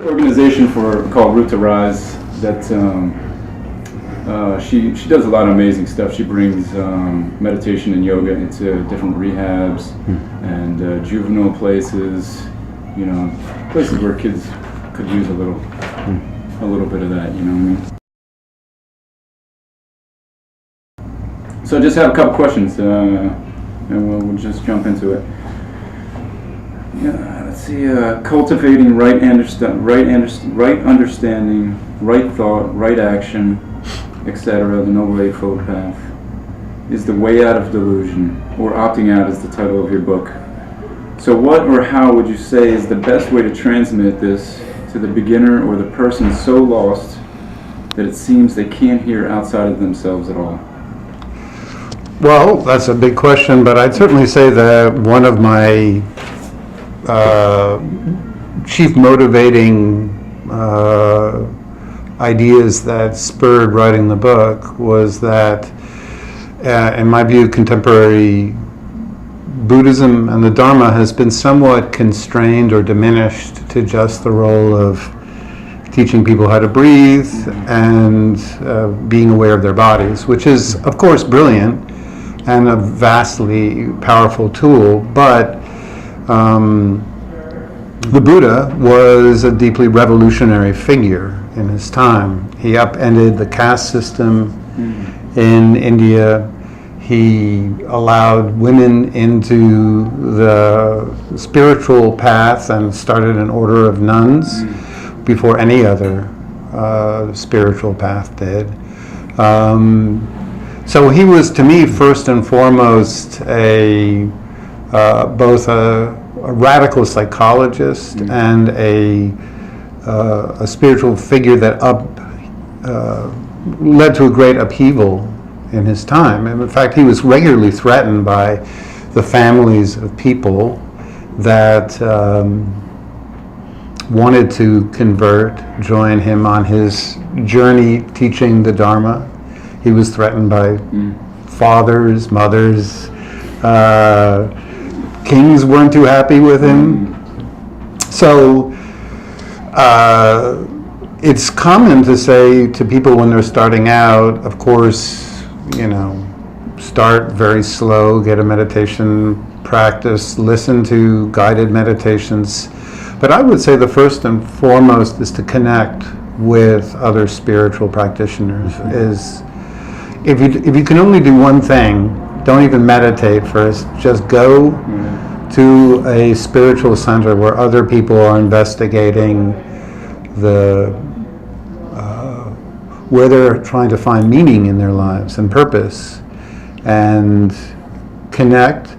organization called Root to Rise that she does a lot of amazing stuff. She brings meditation and yoga into different rehabs and juvenile places, places where kids could use a little bit of that, you know what I mean? So I just have a couple questions, and we'll just jump into it. Yeah, let's see. Cultivating right understanding, right thought, right action, etc. The Noble Eightfold Path is the way out of delusion, or opting out is the title of your book. So what or how would you say is the best way to transmit this to the beginner or the person so lost that it seems they can't hear outside of themselves at all? Well, that's a big question, but I'd certainly say that one of my chief motivating ideas that spurred writing the book was that, in my view, contemporary Buddhism and the Dharma has been somewhat constrained or diminished to just the role of teaching people how to breathe and being aware of their bodies, which is, of course, brilliant and a vastly powerful tool, but the Buddha was a deeply revolutionary figure in his time. He upended the caste system in India. He allowed women into the spiritual path and started an order of nuns before any other spiritual path did. So he was, to me, first and foremost both a radical psychologist and a spiritual figure that led to a great upheaval in his time. And in fact, he was regularly threatened by the families of people that wanted to convert, join him on his journey teaching the Dharma. He was threatened by fathers, mothers. Kings weren't too happy with him. So it's common to say to people when they're starting out, of course, start very slow, get a meditation practice, listen to guided meditations. But I would say the first and foremost is to connect with other spiritual practitioners. If you can only do one thing, don't even meditate first, just go to a spiritual center where other people are investigating where they're trying to find meaning in their lives and purpose, and connect,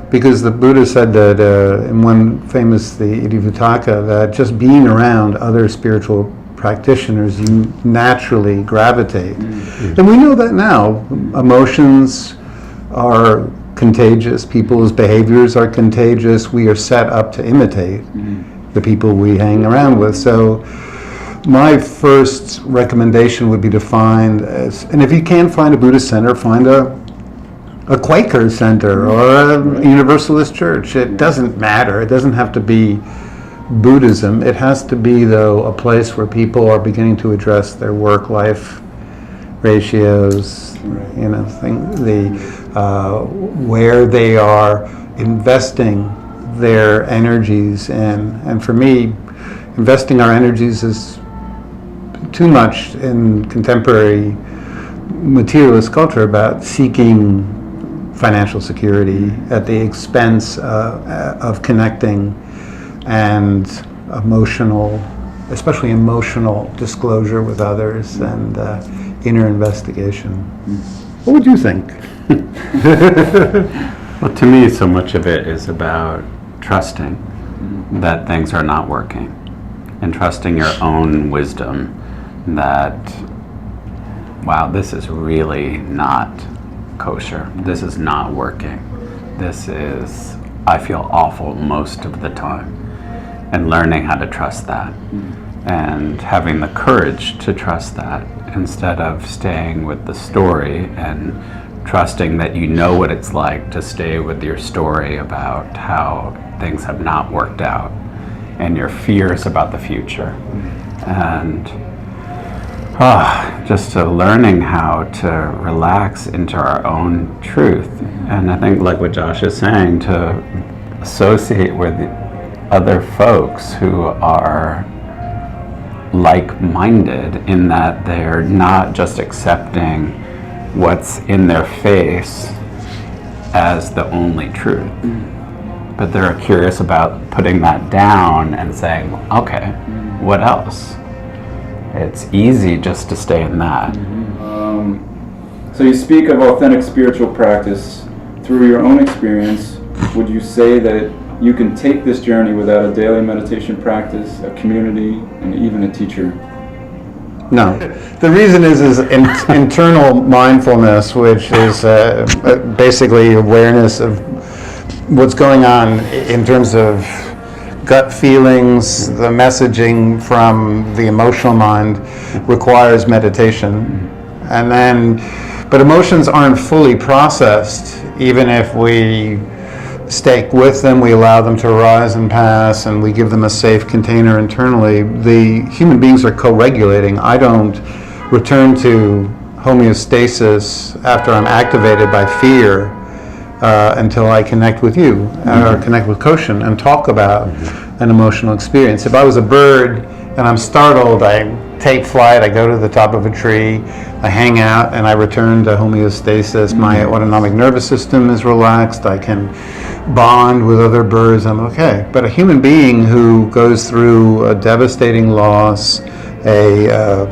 because the Buddha said that in one famous, the Iddhivutaka, that just being around other spiritual practitioners, you naturally gravitate. And we know that now. Emotions are contagious, people's behaviors are contagious. We are set up to imitate the people we hang around with. So my first recommendation would be to find, and if you can't find a Buddhist center, find a Quaker center or a Universalist church. It doesn't matter. It doesn't have to be Buddhism. It has to be, though, a place where people are beginning to address their work-life ratios, where they are investing their energies in. And for me, investing our energies is too much in contemporary materialist culture about seeking financial security at the expense of connecting and especially emotional disclosure with others and inner investigation. What would you think? Well, to me, so much of it is about trusting that things are not working, and trusting your own wisdom that, wow, this is really not kosher. This is not working. I feel awful most of the time. And learning how to trust that. And having the courage to trust that instead of staying with the story and trusting that you know what it's like to stay with your story about how things have not worked out. and your fears about the future. And just to learning how to relax into our own truth. And I think, like what Josh is saying, to associate with the other folks who are like-minded, in that they're not just accepting what's in their face as the only truth, but they're curious about putting that down and saying, okay, what else? It's easy just to stay in that. So you speak of authentic spiritual practice through your own experience. Would you say that you can take this journey without a daily meditation practice, a community, and even a teacher? No. The reason is internal mindfulness, which is basically awareness of what's going on in terms of gut feelings. The messaging from the emotional mind requires meditation. And then, but emotions aren't fully processed, even if we stay with them, we allow them to arise and pass, and we give them a safe container internally. The human beings are co-regulating. I don't return to homeostasis after I'm activated by fear until I connect with you, or connect with Koshin and talk about an emotional experience. If I was a bird and I'm startled, I take flight, I go to the top of a tree, I hang out, and I return to homeostasis. My autonomic nervous system is relaxed, I can bond with other birds, I'm okay. But a human being who goes through a devastating loss, a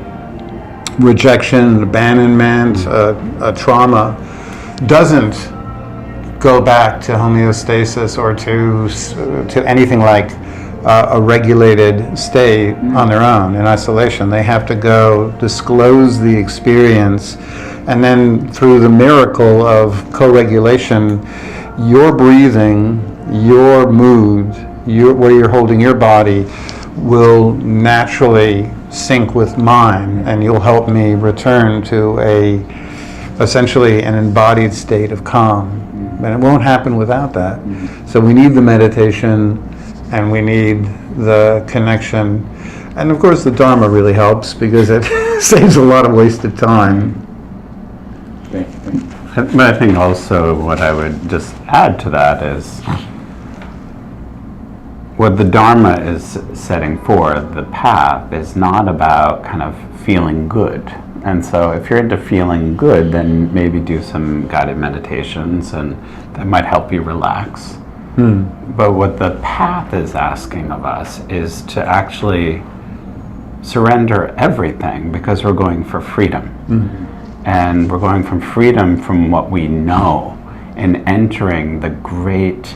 rejection, abandonment, a trauma, doesn't go back to homeostasis or to anything like a regulated state on their own in isolation. They have to go disclose the experience, and then through the miracle of co-regulation, your breathing, your mood, where you're holding your body will naturally sync with mine, and you'll help me return to essentially an embodied state of calm. And it won't happen without that. So we need the meditation, and we need the connection. And of course the Dharma really helps, because it saves a lot of wasted time. But I think also what I would just add to that is what the Dharma is setting forth, the path, is not about kind of feeling good. And so if you're into feeling good, then maybe do some guided meditations, and that might help you relax. But what the path is asking of us is to actually surrender everything, because we're going for freedom. And we're going from freedom from what we know and entering the great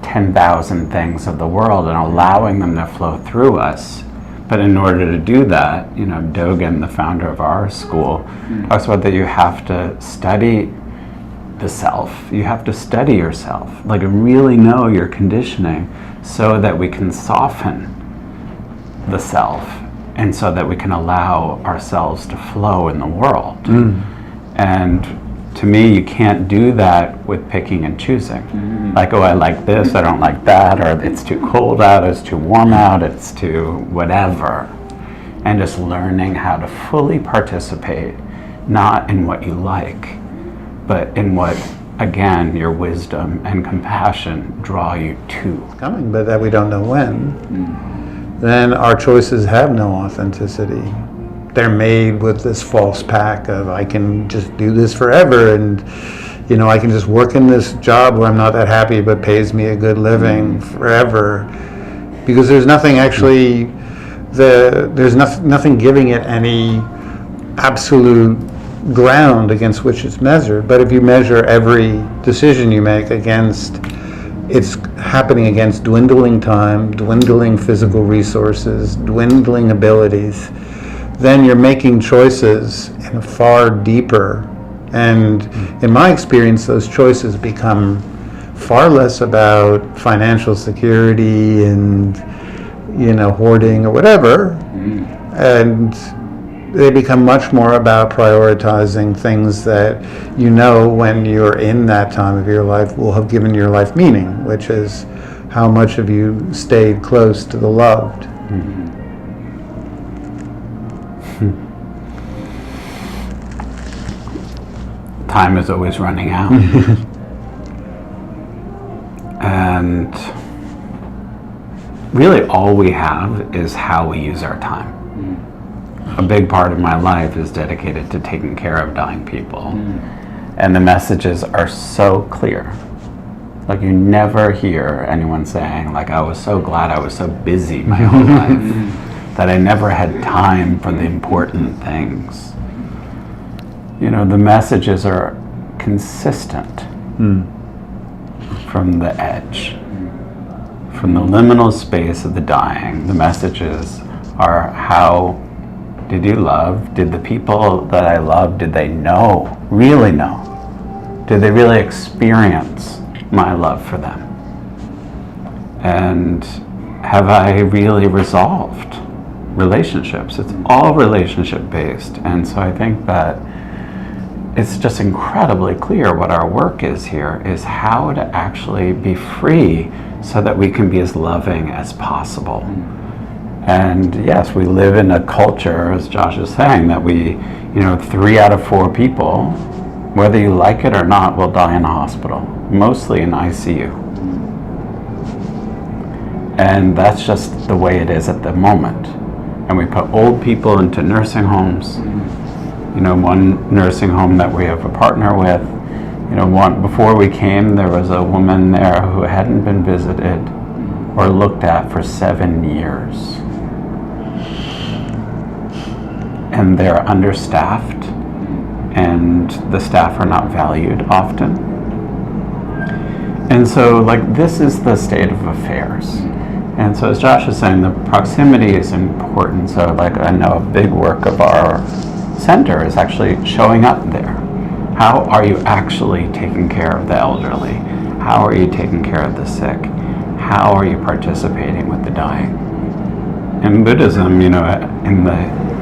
10,000 things of the world and allowing them to flow through us. But in order to do that, Dogen, the founder of our school, talks about that you have to study the self. You have to study yourself, like really know your conditioning, so that we can soften the self, and so that we can allow ourselves to flow in the world. And to me, you can't do that with picking and choosing. Like, oh, I like this, I don't like that, or it's too cold out, it's too warm out, it's too whatever. And just learning how to fully participate, not in what you like, but in what, again, your wisdom and compassion draw you to. Coming, but that we don't know when. Then our choices have no authenticity. They're made with this false pack of, I can just do this forever, and I can just work in this job where I'm not that happy but pays me a good living forever, because there's nothing actually, there's nothing giving it any absolute ground against which it's measured. But if you measure every decision you make against, it's happening against dwindling time, dwindling physical resources, dwindling abilities, then you're making choices in far deeper. And in my experience, those choices become far less about financial security and, hoarding or whatever. And they become much more about prioritizing things that when you're in that time of your life will have given your life meaning, which is how much of you stayed close to the loved. Time is always running out. And really all we have is how we use our time. A big part of my life is dedicated to taking care of dying people. And the messages are so clear. Like, you never hear anyone saying, like, I was so glad I was so busy my whole life that I never had time for the important things. You know, the messages are consistent from the edge. From the liminal space of the dying, the messages are, how did you love? Did the people that I love, did they know, really know? Did they really experience my love for them? And have I really resolved relationships? It's all relationship based. And so I think that it's just incredibly clear what our work is here, is how to actually be free so that we can be as loving as possible. And yes, we live in a culture, as Josh is saying, that we, 3 out of 4 people, whether you like it or not, will die in a hospital, mostly in ICU. And that's just the way it is at the moment. And we put old people into nursing homes. One nursing home that we have a partner with, before we came, there was a woman there who hadn't been visited or looked at for 7 years. And they're understaffed, and the staff are not valued often. And so, this is the state of affairs. And so, as Josh is saying, the proximity is important. So, I know a big work of our center is actually showing up there. How are you actually taking care of the elderly? How are you taking care of the sick? How are you participating with the dying? In Buddhism,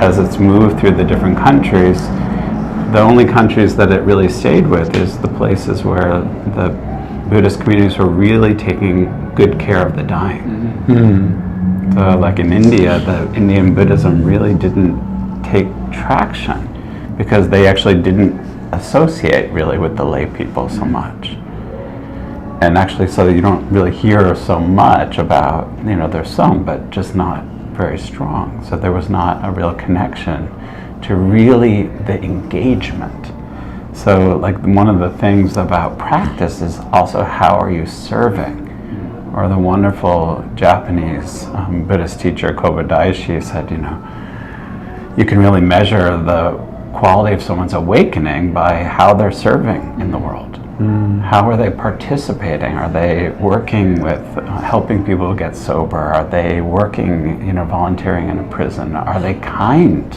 as it's moved through the different countries, the only countries that it really stayed with is the places where the Buddhist communities were really taking good care of the dying. So like in India, the Indian Buddhism really didn't take traction because they actually didn't associate really with the lay people so much. And actually, so you don't really hear so much about, there's some, but just not very strong. So there was not a real connection to really the engagement. So one of the things about practice is also how are you serving? Or the wonderful Japanese Buddhist teacher Koba Daishi said, you can really measure the quality of someone's awakening by how they're serving in the world. How are they participating? Are they working with helping people get sober? Are they working, volunteering in a prison? Are they kind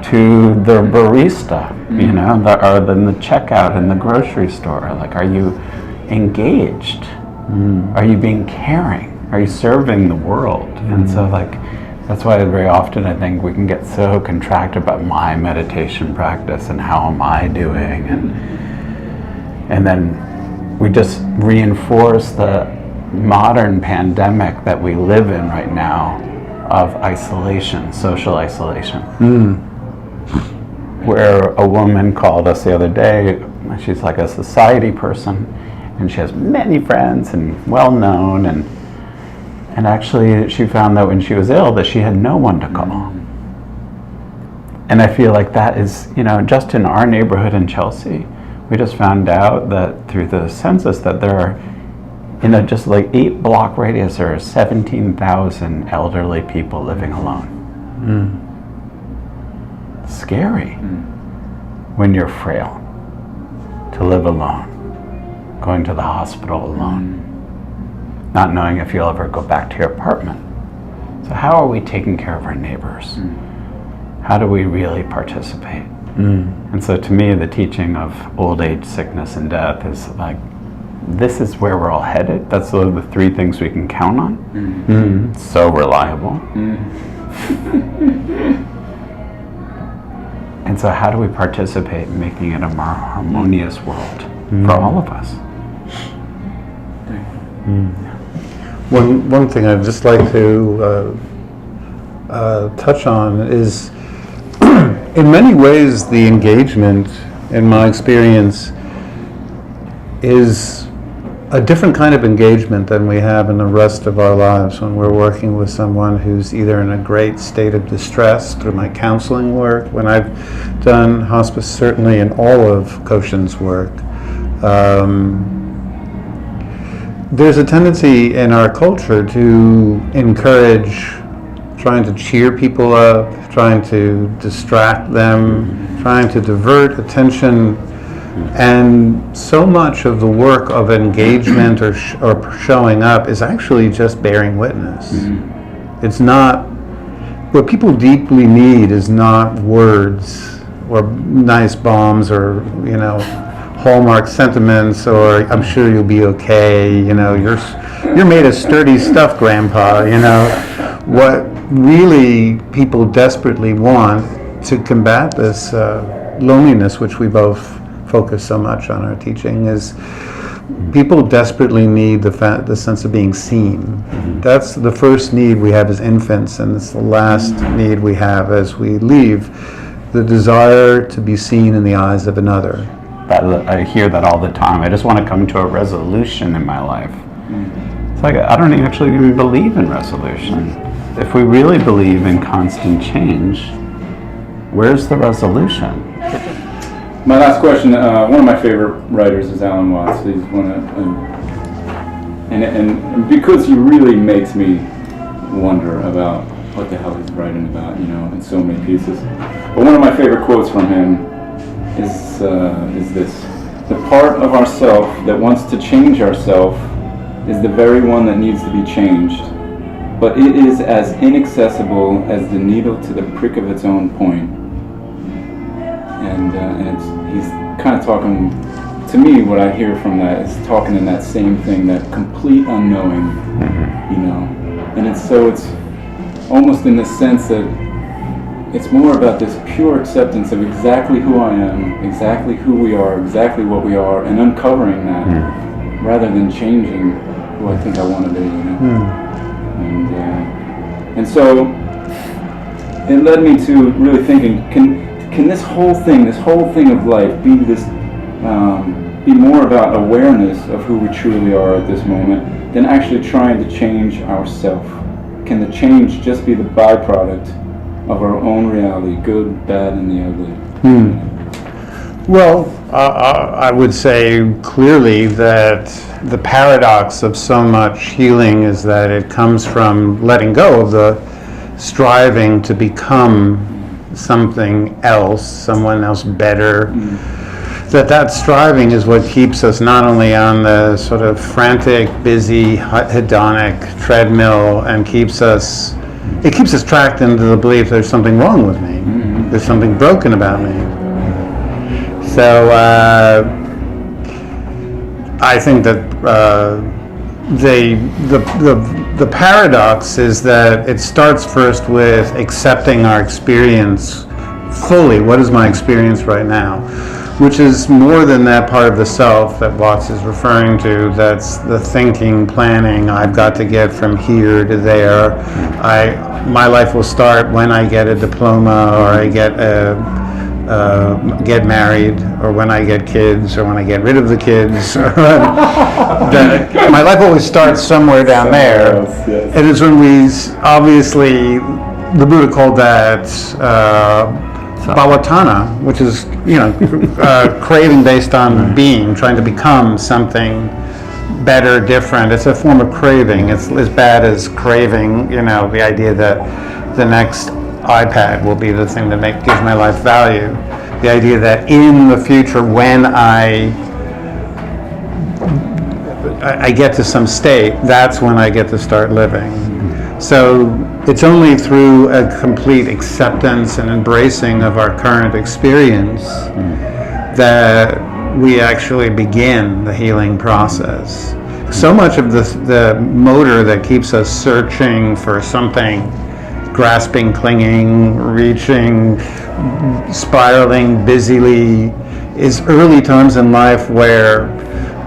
to the barista, or in the checkout in the grocery store? Are you engaged? Are you being caring? Are you serving the world? And so that's why very often I think we can get so contracted about my meditation practice and how am I doing, and then we just reinforce the modern pandemic that we live in right now of isolation, social isolation. Where a woman called us the other day, she's like a society person, and she has many friends and well-known, and actually she found that when she was ill that she had no one to call. And I feel like that is, just in our neighborhood in Chelsea, we just found out that through the census that there are, just 8 block radius, there are 17,000 elderly people living alone. Scary when you're frail to live alone, going to the hospital alone, not knowing if you'll ever go back to your apartment. So how are we taking care of our neighbors? How do we really participate? And so to me, the teaching of old age, sickness, and death is this is where we're all headed. That's the 3 things we can count on. So reliable. And so how do we participate in making it a more harmonious world for all of us? One thing I'd just like to touch on is, in many ways, the engagement, in my experience, is a different kind of engagement than we have in the rest of our lives when we're working with someone who's either in a great state of distress through my counseling work, when I've done hospice, certainly in all of Koshin's work. There's a tendency in our culture to encourage trying to cheer people up, trying to distract them, trying to divert attention. And so much of the work of engagement or showing up is actually just bearing witness. It's not, what people deeply need is not words or nice bombs or, Hallmark sentiments or I'm sure you'll be okay, you're made of sturdy stuff, Grandpa, What really people desperately want to combat this loneliness, which we both focus so much on our teaching, is people desperately need the sense of being seen. That's the first need we have as infants, and it's the last need we have as we leave, the desire to be seen in the eyes of another. I hear that all the time. I just want to come to a resolution in my life. It's like I don't actually even believe in resolution. If we really believe in constant change, where's the resolution? My last question, one of my favorite writers is Alan Watts. He's one of, and because he really makes me wonder about what the hell he's writing about, in so many pieces. But one of my favorite quotes from him is this: "The part of ourself that wants to change ourself is the very one that needs to be changed, but it is as inaccessible as the needle to the prick of its own point." And he's kind of talking, to me, what I hear from that is talking in that same thing, that complete unknowing, And it's almost in the sense that it's more about this pure acceptance of exactly who I am, exactly who we are, exactly what we are, and uncovering that, rather than changing who I think I want to be, And so it led me to really thinking, can this whole thing of life be be more about awareness of who we truly are at this moment than actually trying to change ourselves? Can the change just be the byproduct of our own reality, good, bad, and the ugly? Well, I would say clearly that the paradox of so much healing is that it comes from letting go of the striving to become something else, someone else better. That striving is what keeps us not only on the sort of frantic, busy, hedonic treadmill, and keeps us tracked into the belief there's something wrong with me, there's something broken about me. So I think that the paradox is that it starts first with accepting our experience fully. What is my experience right now? Which is more than that part of the self that Watts is referring to. That's the thinking, planning. I've got to get from here to there. My life will start when I get a diploma, or I get married, or when I get kids, or when I get rid of the kids. My life always starts somewhere down there. Yes. And it's when we, obviously, the Buddha called that bhavatana, which is, craving based on being, trying to become something better, different. It's a form of craving. It's as bad as craving, the idea that the next iPad will be the thing that gives my life value. The idea that in the future, when I get to some state, that's when I get to start living. So it's only through a complete acceptance and embracing of our current experience that we actually begin the healing process. So much of the motor that keeps us searching for something, grasping, clinging, reaching, spiraling busily, is early times in life where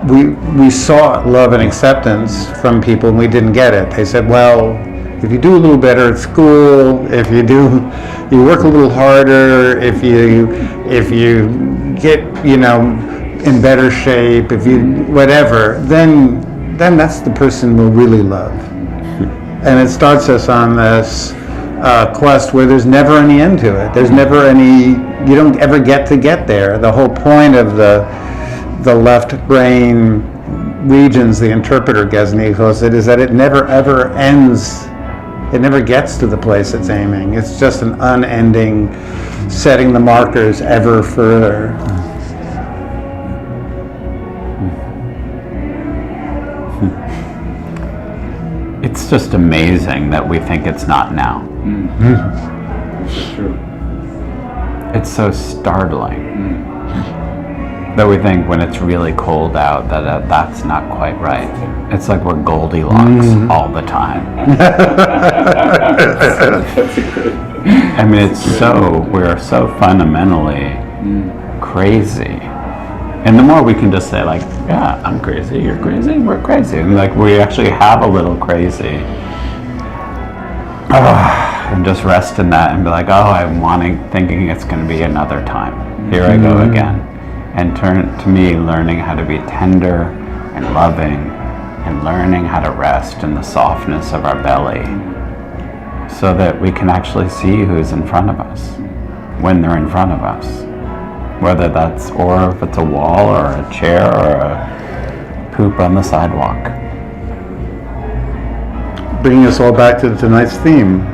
we sought love and acceptance from people and we didn't get it. They said, well, if you do a little better at school, if you work a little harder, if you get, in better shape, if you, whatever, then that's the person we'll really love. And it starts us on this quest where there's never any end to it. There's never any, you don't ever get to get there. The whole point of the left brain regions, the interpreter Gesni calls it, is that it never ever ends. It never gets to the place it's aiming. It's just an unending setting the markers ever further. It's just amazing that we think it's not now. That's true. It's so startling that we think when it's really cold out that that's not quite right. It's like we're Goldilocks all the time. I mean, we're so fundamentally crazy. And the more we can just say, like, yeah, I'm crazy, you're crazy, we're crazy. And like, we actually have a little crazy. And just rest in that and be like, oh, I'm thinking it's going to be another time. Here I go again. And to me, learning how to be tender and loving and learning how to rest in the softness of our belly so that we can actually see who's in front of us when they're in front of us. Whether that's, or if it's a wall or a chair or a poop on the sidewalk. Bringing us all back to tonight's theme.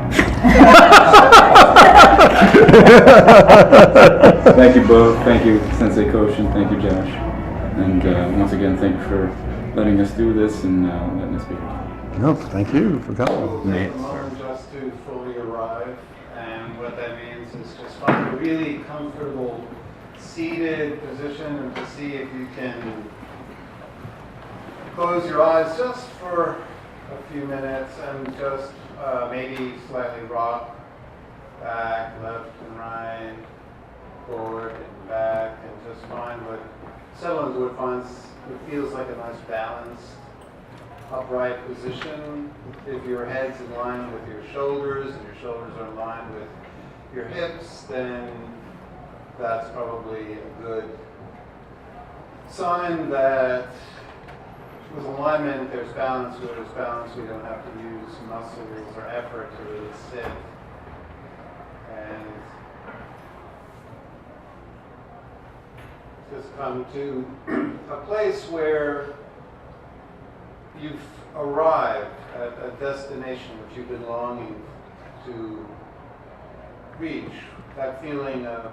Thank you both. Thank you, Sensei Koshin. Thank you, Josh. And once again, thank you for letting us do this and letting us be here. No, thank you for coming. Take a moment just to fully arrive, and what that means is just find a really comfortable seated position and to see if you can close your eyes just for a few minutes and just maybe slightly rock back, left and right, forward and back, and just find what someone would find it feels like a nice balanced upright position. If your head's in line with your shoulders and your shoulders are in line with your hips, then that's probably a good sign that with alignment there's balance. Where there's balance, we don't have to use muscles or effort to really sit. And just come to a place where you've arrived at a destination which you've been longing to reach. That feeling of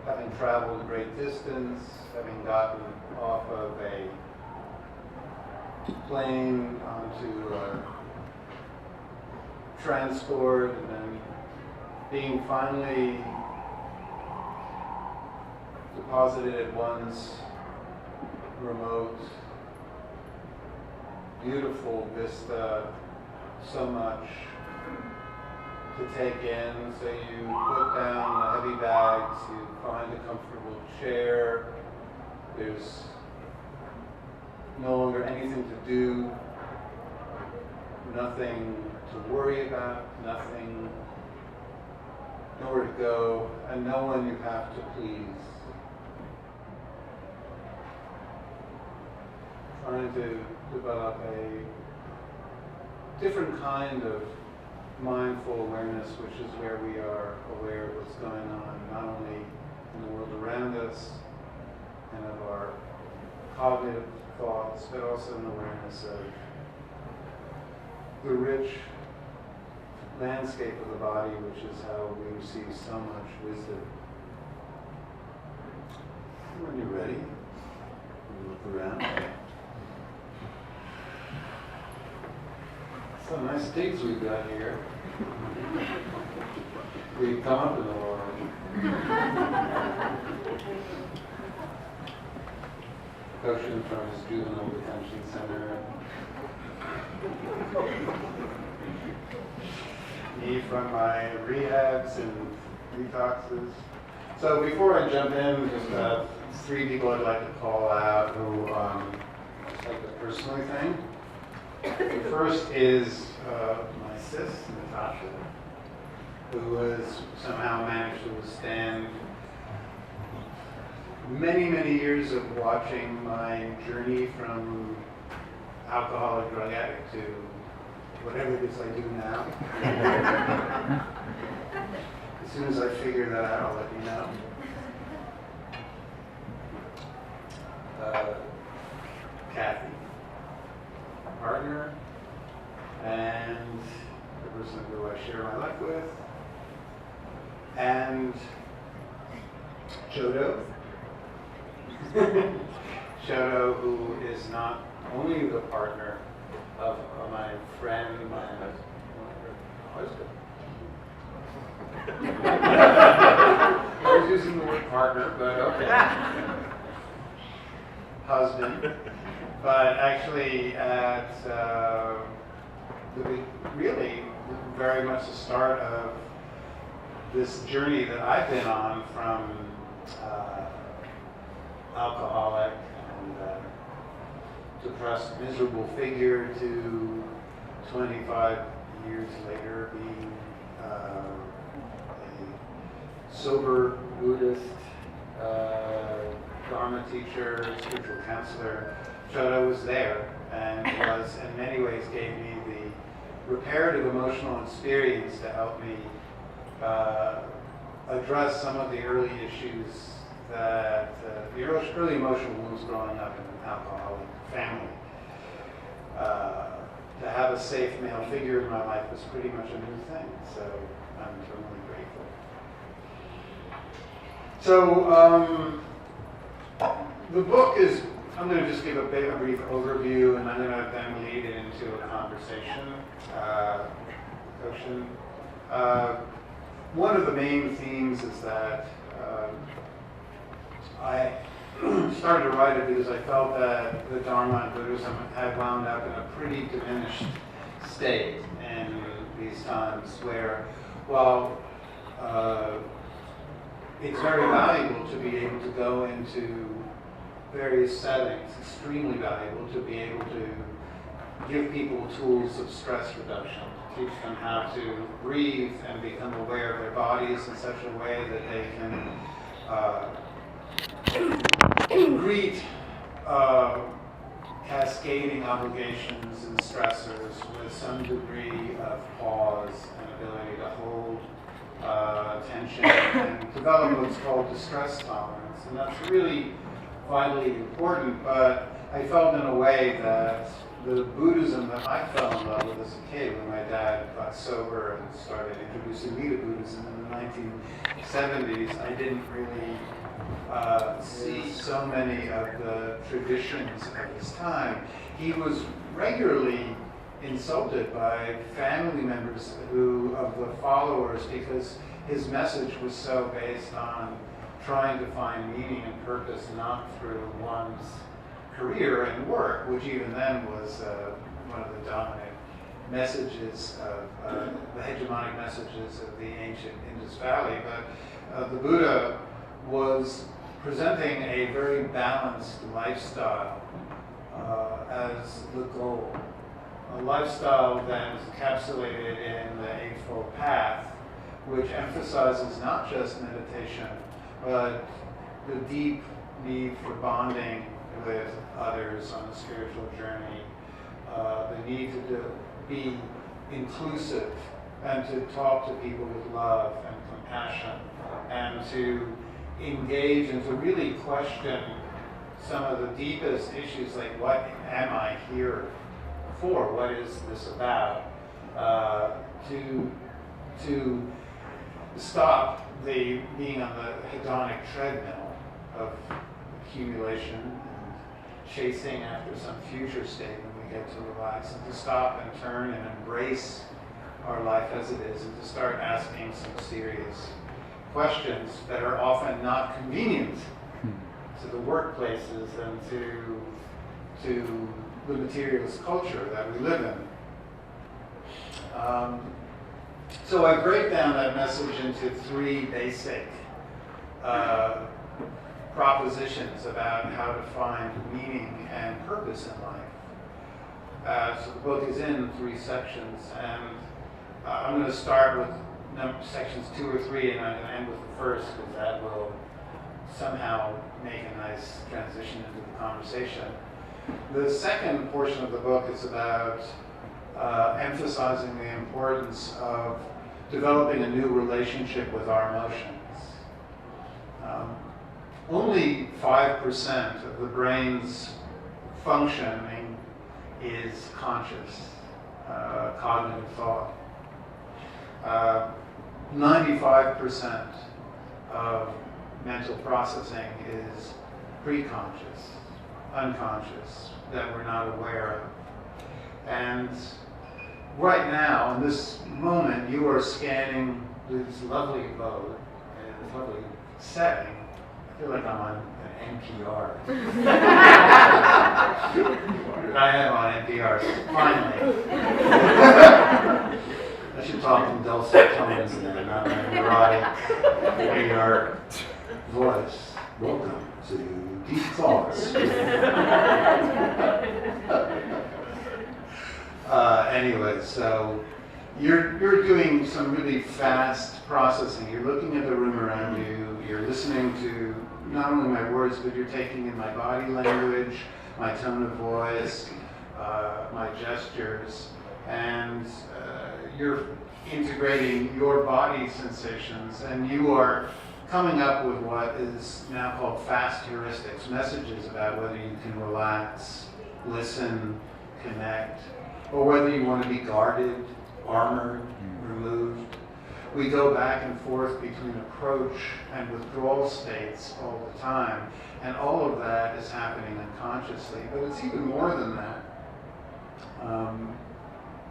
having traveled a great distance, having gotten off of a plane onto a transport, and then being finally deposited at one's remote, beautiful vista, so much to take in. So you put down the heavy bags, you find a comfortable chair, there's no longer anything to do, nothing to worry about, nothing, nowhere to go, and no one you have to please. Trying to develop a different kind of mindful awareness, which is where we are aware of what's going on, not only in the world around us and of our cognitive thoughts, but also an awareness of the rich landscape of the body, which is how we receive so much wisdom. When you're ready, you look around. Some nice digs we've got here. We've come up in the world. Koshin from his juvenile detention center. Me from my rehabs and detoxes. So before I jump in, just three people I'd like to call out who it's like a personally thing. The first is my sis, Natasha, who has somehow managed to withstand many, many years of watching my journey from alcoholic drug addict to whatever it is I do now. As soon as I figure that out, I'll let you know. Kathy, my partner, and the person who I share my life with, and Jodo. Jodo, who is not only the partner of my friend, my husband. I was using the word partner, but okay. Husband, but actually at really very much the start of this journey that I've been on from alcoholic and depressed, miserable figure to 25 years later being a sober Buddhist, Dharma teacher, spiritual counselor. Jodo was there and was in many ways gave me the reparative emotional experience to help me address some of the early issues that the early emotional wounds growing up in an alcoholic family. To have a safe male figure in my life was pretty much a new thing, so I'm eternally grateful. So the book is, I'm going to just give a brief overview, and I'm going to then lead it into a conversation. One of the main themes is that I started to write it because I felt that the Dharma and Buddhism had wound up in a pretty diminished state in these times where, while it's very valuable to be able to go into various settings, extremely valuable to be able to give people tools of stress reduction, teach them how to breathe and become aware of their bodies in such a way that they can greet cascading obligations and stressors with some degree of pause and ability to hold tension and develop what's called distress tolerance. And that's really vitally important, but I felt in a way that the Buddhism that I fell in love with as a kid when my dad got sober and started introducing me to Buddhism in the 1970s, I didn't really see so many of the traditions of his time. He was regularly insulted by family members of the followers because his message was so based on trying to find meaning and purpose not through one's career and work, which even then was one of the dominant messages of the hegemonic messages of the ancient Indus Valley. But the Buddha was presenting a very balanced lifestyle as the goal. A lifestyle that is encapsulated in the Eightfold Path, which emphasizes not just meditation, but the deep need for bonding with others on a spiritual journey, the need to be inclusive and to talk to people with love and compassion, and to engage and to really question some of the deepest issues, like what am I here for? What is this about? To stop the being on the hedonic treadmill of accumulation and chasing after some future state when we get to relax, and to stop and turn and embrace our life as it is, and to start asking some serious questions that are often not convenient to the workplaces and to the materialist culture that we live in. So I break down that message into three basic propositions about how to find meaning and purpose in life. So the book is in 3 sections, and I'm going to start with sections 2 or 3, and I'm going to end with the first, because that will somehow make a nice transition into the conversation. The second portion of the book is about emphasizing the importance of developing a new relationship with our emotions. Only 5% of the brain's functioning is conscious, cognitive thought. 95% of mental processing is preconscious, unconscious, that we're not aware of. And right now, in this moment, you are scanning this lovely abode and this lovely setting. I feel like I'm on an NPR. I am on NPR, finally. I should talk in dulcet tones then, not my neurotic New York voice. Welcome to Deep Thoughts. Anyway, so you're doing some really fast processing. You're looking at the room around you. You're listening to not only my words, but you're taking in my body language, my tone of voice, my gestures, and you're integrating your body sensations, and you are coming up with what is now called fast heuristics, messages about whether you can relax, listen, connect, or whether you want to be guarded, armored, removed. We go back and forth between approach and withdrawal states all the time, and all of that is happening unconsciously, but it's even more than that.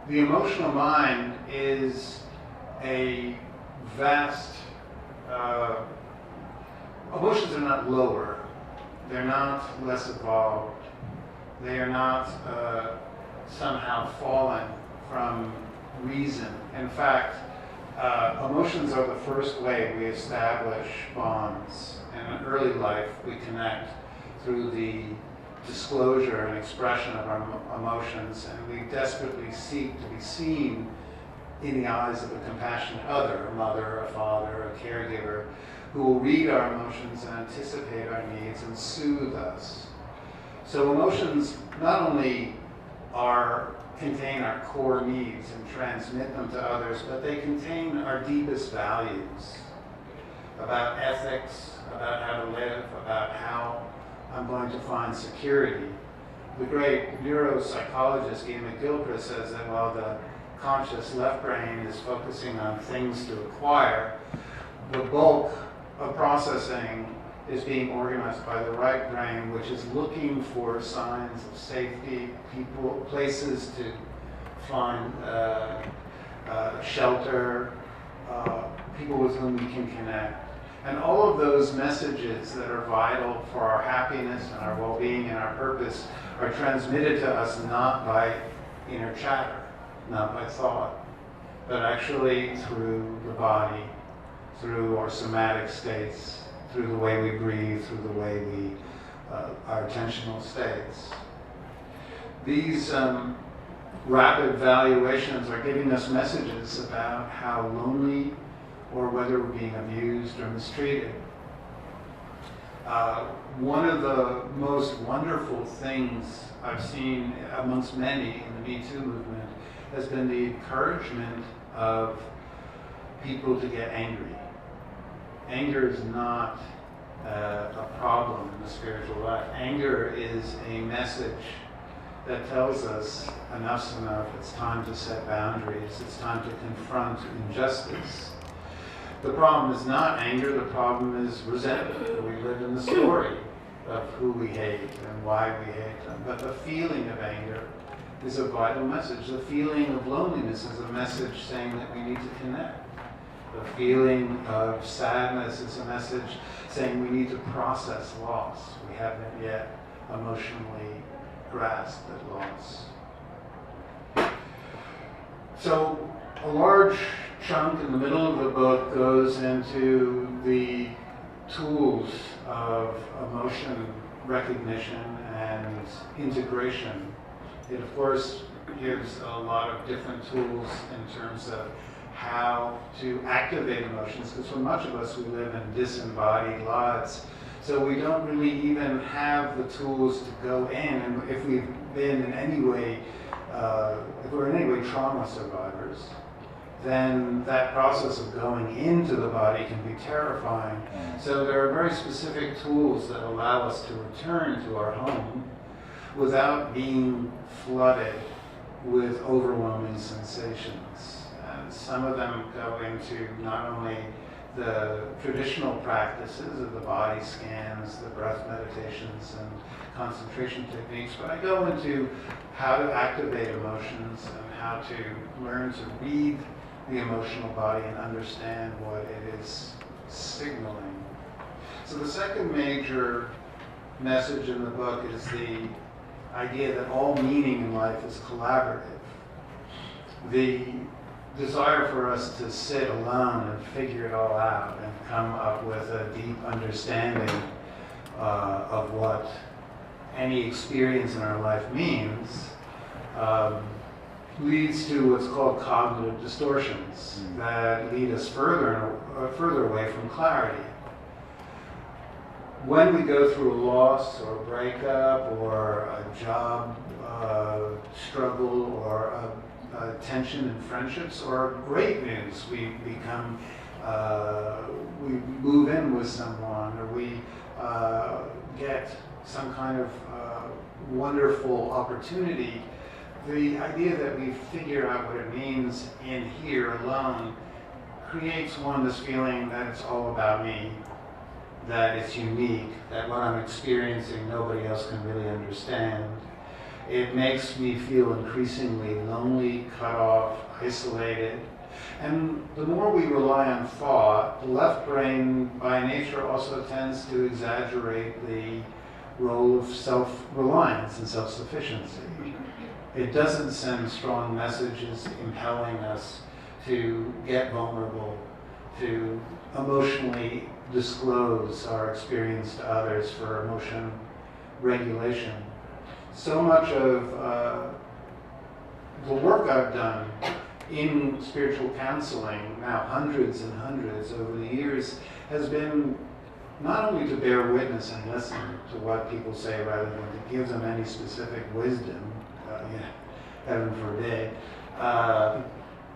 The emotional mind is a vast, emotions are not lower, they're not less evolved, they are not somehow fallen from reason. In fact, emotions are the first way we establish bonds. In early life, we connect through the disclosure and expression of our emotions, and we desperately seek to be seen in the eyes of a compassionate other, a mother, a father, a caregiver, who will read our emotions and anticipate our needs and soothe us. So emotions not only contain our core needs and transmit them to others, but they contain our deepest values about ethics, about how to live, about how I'm going to find security. The great neuropsychologist Guy McGilchrist says that while the conscious left brain is focusing on things to acquire, the bulk of processing is being organized by the right brain, which is looking for signs of safety, people, places to find shelter, people with whom we can connect. And all of those messages that are vital for our happiness and our well-being and our purpose are transmitted to us not by inner chatter, not by thought, but actually through the body, through our somatic states, through the way we breathe, through the way we, our attentional states. These rapid valuations are giving us messages about how lonely or whether we're being abused or mistreated. One of the most wonderful things I've seen amongst many in the Me Too movement has been the encouragement of people to get angry. Anger is not a problem in the spiritual life. Anger is a message that tells us enough's enough, it's time to set boundaries, it's time to confront injustice. The problem is not anger, the problem is resentment. We live in the story of who we hate and why we hate them. But the feeling of anger is a vital message. The feeling of loneliness is a message saying that we need to connect. The feeling of sadness is a message saying we need to process loss. We haven't yet emotionally grasped that loss. So a large chunk in the middle of the book goes into the tools of emotion recognition and integration. It of course gives a lot of different tools in terms of how to activate emotions, because for much of us we live in disembodied lives. So we don't really even have the tools to go in, and if we've been in any way, if we're in any way trauma survivors, then that process of going into the body can be terrifying. So there are very specific tools that allow us to return to our home without being flooded with overwhelming sensations. And some of them go into not only the traditional practices of the body scans, the breath meditations, and concentration techniques, but I go into how to activate emotions and how to learn to read the emotional body and understand what it is signaling. So the second major message in the book is the idea that all meaning in life is collaborative. The desire for us to sit alone and figure it all out and come up with a deep understanding of what any experience in our life means leads to what's called cognitive distortions that lead us further away from clarity. When we go through a loss or a breakup or a job struggle or a tension in friendships or great news, we become, we move in with someone, or we get some kind of wonderful opportunity, the idea that we figure out what it means in here alone creates this feeling that it's all about me, that it's unique, that what I'm experiencing nobody else can really understand. It makes me feel increasingly lonely, cut off, isolated. And the more we rely on thought, the left brain by nature also tends to exaggerate the role of self-reliance and self-sufficiency. It doesn't send strong messages impelling us to get vulnerable, to emotionally disclose our experience to others for emotion regulation. So much of the work I've done in spiritual counseling, now hundreds and hundreds over the years, has been not only to bear witness and listen to what people say rather than to give them any specific wisdom, heaven forbid,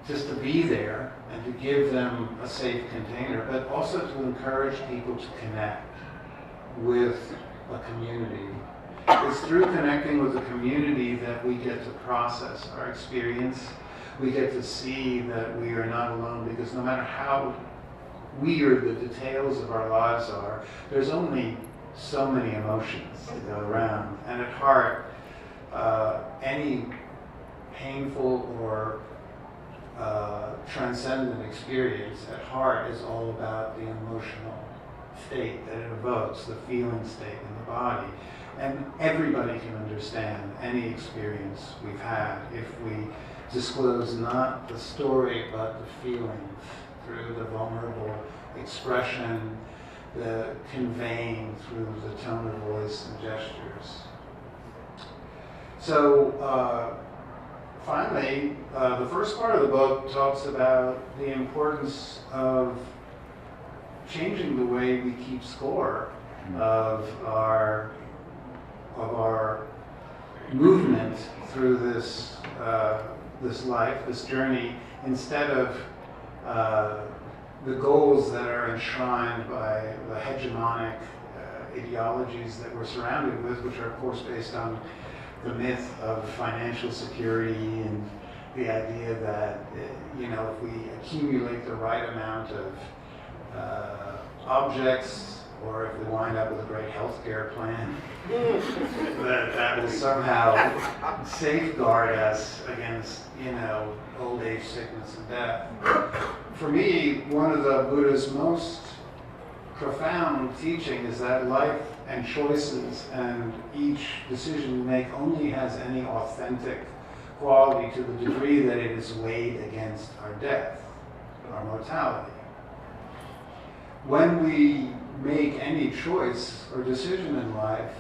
just to be there and to give them a safe container, but also to encourage people to connect with a community. It's through connecting with a community that we get to process our experience. We get to see that we are not alone, because no matter how weird the details of our lives are, there's only so many emotions to go around. And at heart, any painful or transcendent experience at heart is all about the emotional state that it evokes, the feeling state in the body. And everybody can understand any experience we've had if we disclose not the story but the feelings through the vulnerable expression, the conveying through the tone of voice and gestures. So finally, the first part of the book talks about the importance of changing the way we keep score of our movement through this life, this journey, instead of the goals that are enshrined by the hegemonic ideologies that we're surrounded with, which are of course based on the myth of financial security and the idea that if we accumulate the right amount of objects, or if we wind up with a great healthcare plan, that will somehow safeguard us against, old age, sickness, and death. For me, one of the Buddha's most profound teaching is that life and choices and each decision we make only has any authentic quality to the degree that it is weighed against our death, our mortality. When we make any choice or decision in life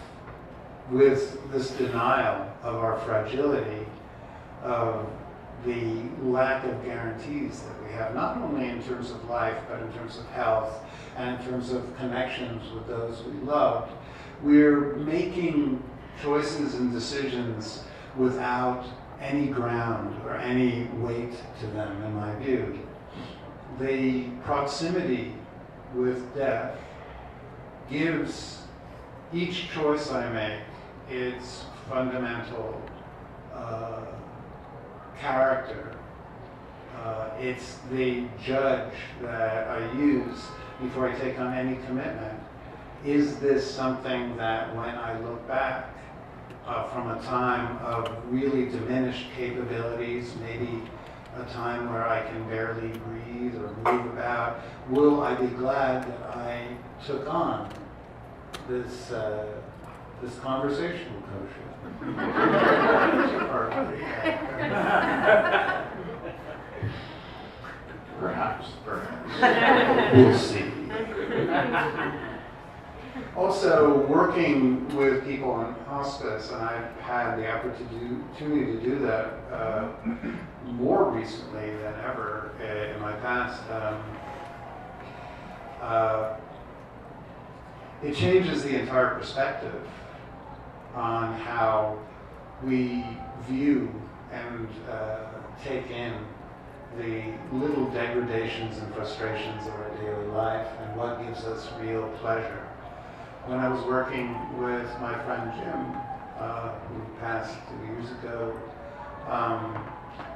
with this denial of our fragility, of the lack of guarantees that we have, not only in terms of life, but in terms of health and in terms of connections with those we loved. We're making choices and decisions without any ground or any weight to them, in my view. The proximity with death gives each choice I make its fundamental character. It's the judge that I use before I take on any commitment. Is this something that when I look back from a time of really diminished capabilities, maybe a time where I can barely breathe or move about, will I be glad that I took on this conversation with Perhaps. We'll see. Also, working with people on hospice, and I've had the opportunity to do that more recently than ever in my past. It changes the entire perspective on how we view and take in the little degradations and frustrations of our daily life and what gives us real pleasure. When I was working with my friend Jim, who passed 2 years ago,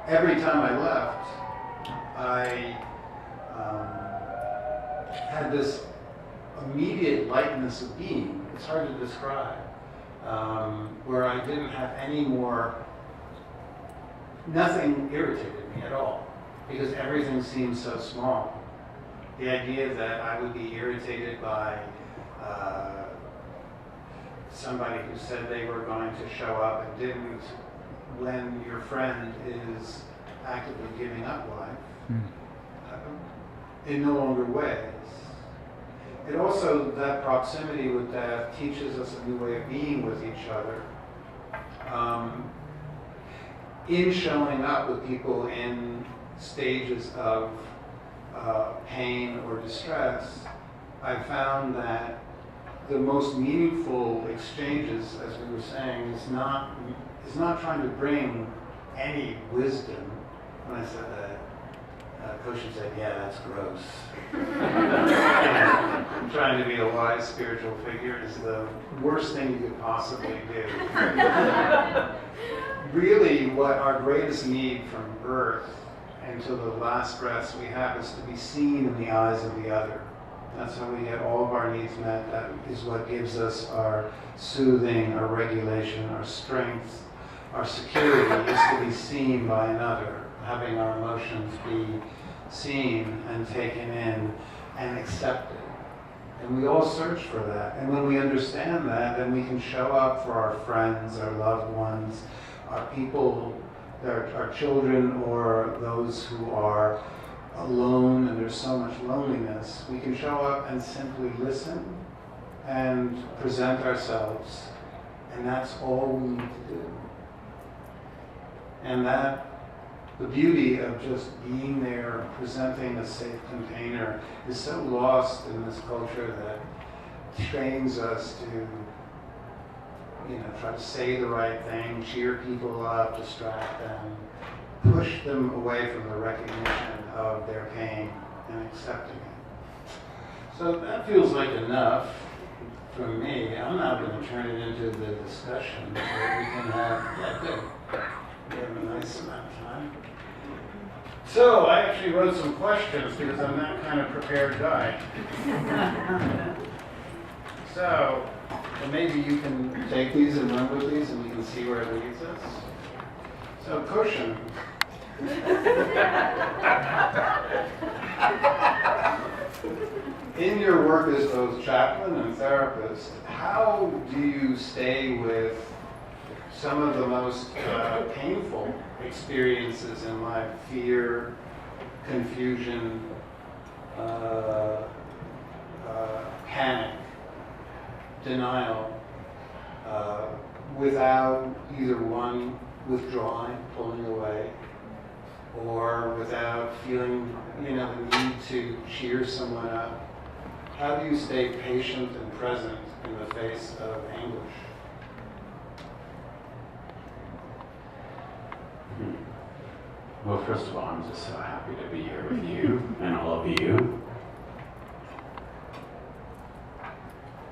every time I left, I had this immediate lightness of being. It's hard to describe. Where I didn't have any more, nothing irritated me at all, because everything seemed so small. The idea that I would be irritated by somebody who said they were going to show up and didn't, when your friend is actively giving up life, it no longer weighs. It also, that proximity with death teaches us a new way of being with each other. In showing up with people in stages of pain or distress, I found that the most meaningful exchanges, as we were saying, is not trying to bring any wisdom. When I said that, Koshin said, "Yeah, that's gross." Trying to be a wise spiritual figure is the worst thing you could possibly do. Really, what our greatest need from birth until the last breaths we have is to be seen in the eyes of the other. That's how we get all of our needs met. That is what gives us our soothing, our regulation, our strength, our security, is to be seen by another, having our emotions be seen and taken in and accepted. And we all search for that. And when we understand that, then we can show up for our friends, our loved ones, our people, our children, or those who are alone and there's so much loneliness. We can show up and simply listen and present ourselves, and that's all we need to do. And that, the beauty of just being there, presenting a safe container, is so lost in this culture that trains us to, try to say the right thing, cheer people up, distract them, push them away from the recognition of their pain and accepting it. So that feels like enough for me. I'm not going to turn it into the discussion that we can have. Good. We have a nice amount of time. So I actually wrote some questions because I'm that kind of prepared guy. So maybe you can take these and run with these and we can see where it leads us. So Koshin. In your work as both chaplain and therapist, how do you stay with some of the most painful experiences in life? Fear, confusion, panic. denial without either one withdrawing, pulling away, or without feeling, the need to cheer someone up? How do you stay patient and present in the face of anguish? Well, first of all, I'm just so happy to be here with you and all of you.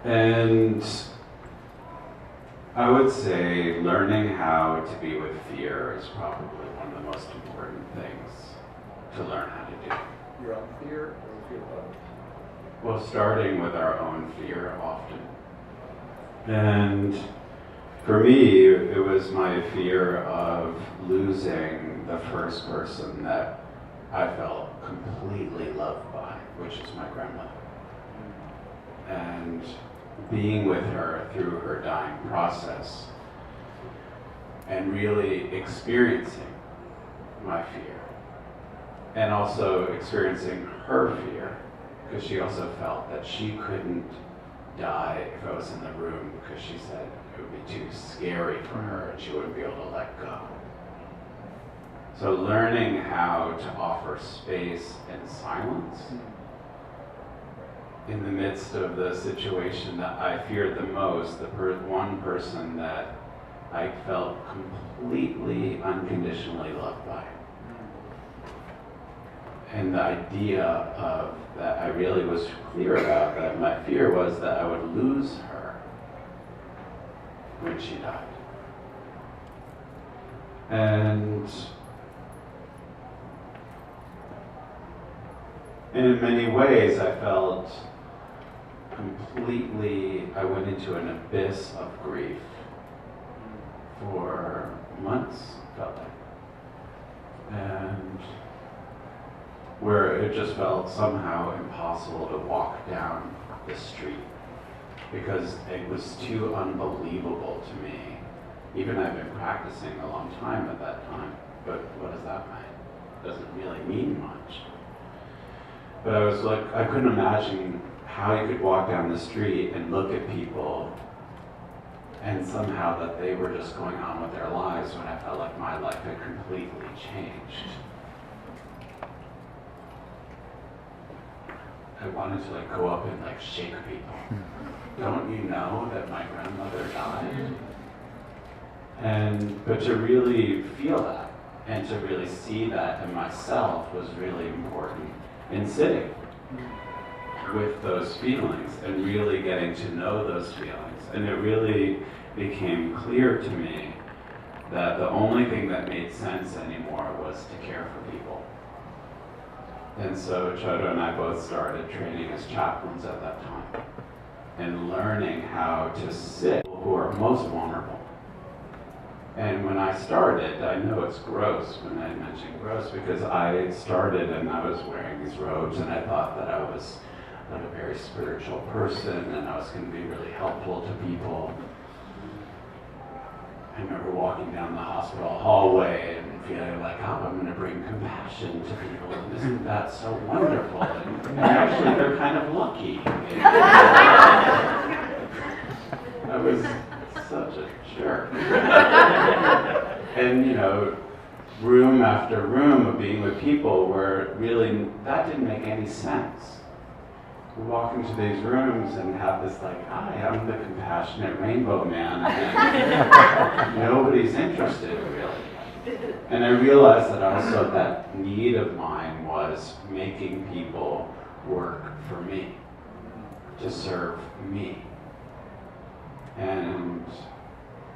And I would say learning how to be with fear is probably one of the most important things to learn how to do. Your own fear or fear of others? Well, starting with our own fear often. And for me, it was my fear of losing the first person that I felt completely loved by, which is my grandmother. And being with her through her dying process and really experiencing my fear and also experiencing her fear, because she also felt that she couldn't die if I was in the room, because she said it would be too scary for her and she wouldn't be able to let go. So learning how to offer space and silence in the midst of the situation that I feared the most, the one person that I felt completely unconditionally loved by. And the idea of that I really was clear about, that my fear was that I would lose her when she died. And in many ways I felt I went into an abyss of grief for months, felt like. And where it just felt somehow impossible to walk down the street because it was too unbelievable to me. Even I've been practicing a long time at that time, but what does that mean? It doesn't really mean much. But I was like, I couldn't imagine how you could walk down the street and look at people and somehow that they were just going on with their lives when I felt like my life had completely changed. I wanted to go up and shake people. Don't you know that my grandmother died? But to really feel that and to really see that in myself was really important. And sitting with those feelings and really getting to know those feelings. And it really became clear to me that the only thing that made sense anymore was to care for people. And so Chodra and I both started training as chaplains at that time and learning how to sit who are most vulnerable. And when I started, I know it's gross when I mention gross because I started and I was wearing these robes and I thought that I was a very spiritual person and I was going to be really helpful to people. I remember walking down the hospital hallway and feeling like, oh, I'm going to bring compassion to people, and isn't that so wonderful? And actually, they're kind of lucky. I was such a jerk. And, room after room of being with people where really that didn't make any sense. We walk into these rooms and have this hi, I'm the compassionate rainbow man, and nobody's interested really. And I realized that also that need of mine was making people work for me, to serve me. And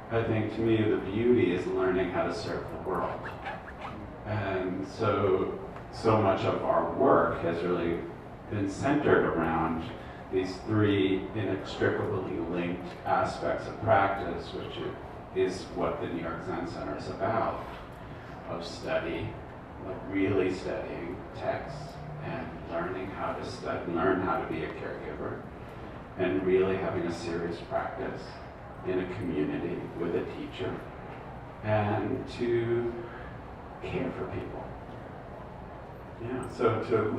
I think to me the beauty is learning how to serve the world. And so much of our work has really been centered around these three inextricably linked aspects of practice, which is what the New York Zen Center is about, of study, really studying texts and learning how to learn how to be a caregiver, and really having a serious practice in a community with a teacher, and to care for people. Yeah, so to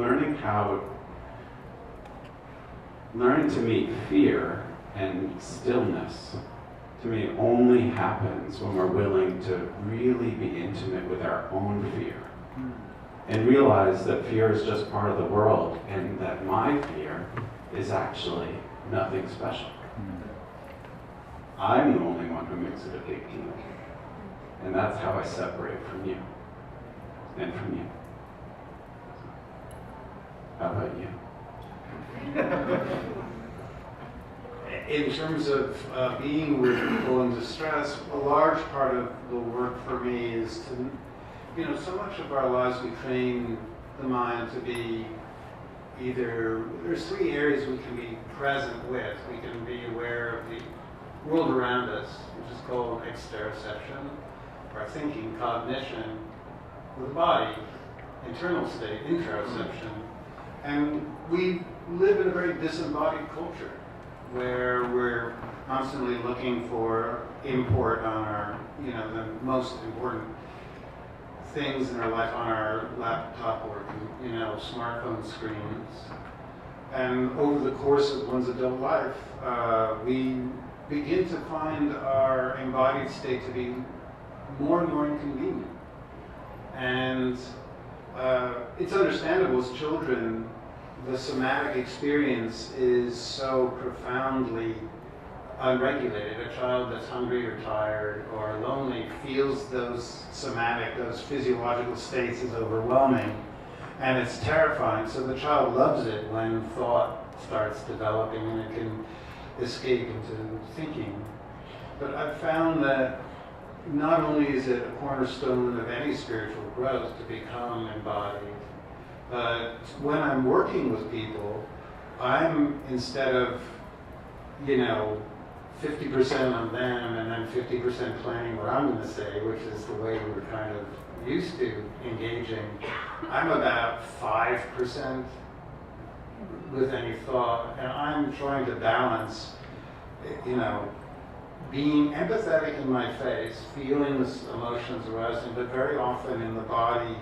learning to meet fear And stillness, to me, only happens when we're willing to really be intimate with our own fear. And realize that fear is just part of the world, and that my fear is actually nothing special. I'm the only one who makes it a big deal. And that's how I separate from you and from you. How about you? In terms of being with people in distress, a large part of the work for me is to, so much of our lives we train the mind to be either, there's three areas we can be present with. We can be aware of the world around us, which is called exteroception, our thinking, cognition, with the body, internal state, interoception. And we live in a very disembodied culture where we're constantly looking for import on our, the most important things in our life on our laptop or, smartphone screens. And over the course of one's adult life, we begin to find our embodied state to be more and more inconvenient. And it's understandable as children, the somatic experience is so profoundly unregulated. A child that's hungry or tired or lonely feels those somatic, those physiological states as overwhelming, and it's terrifying. So the child loves it when thought starts developing and it can escape into thinking. But I've found that not only is it a cornerstone of any spiritual growth to become embodied, but when I'm working with people, I'm, instead of, 50% on them and then 50% planning what I'm going to say, which is the way we were kind of used to engaging, I'm about 5% with any thought, and I'm trying to balance, being empathetic in my face, feeling the emotions arising, but very often in the body,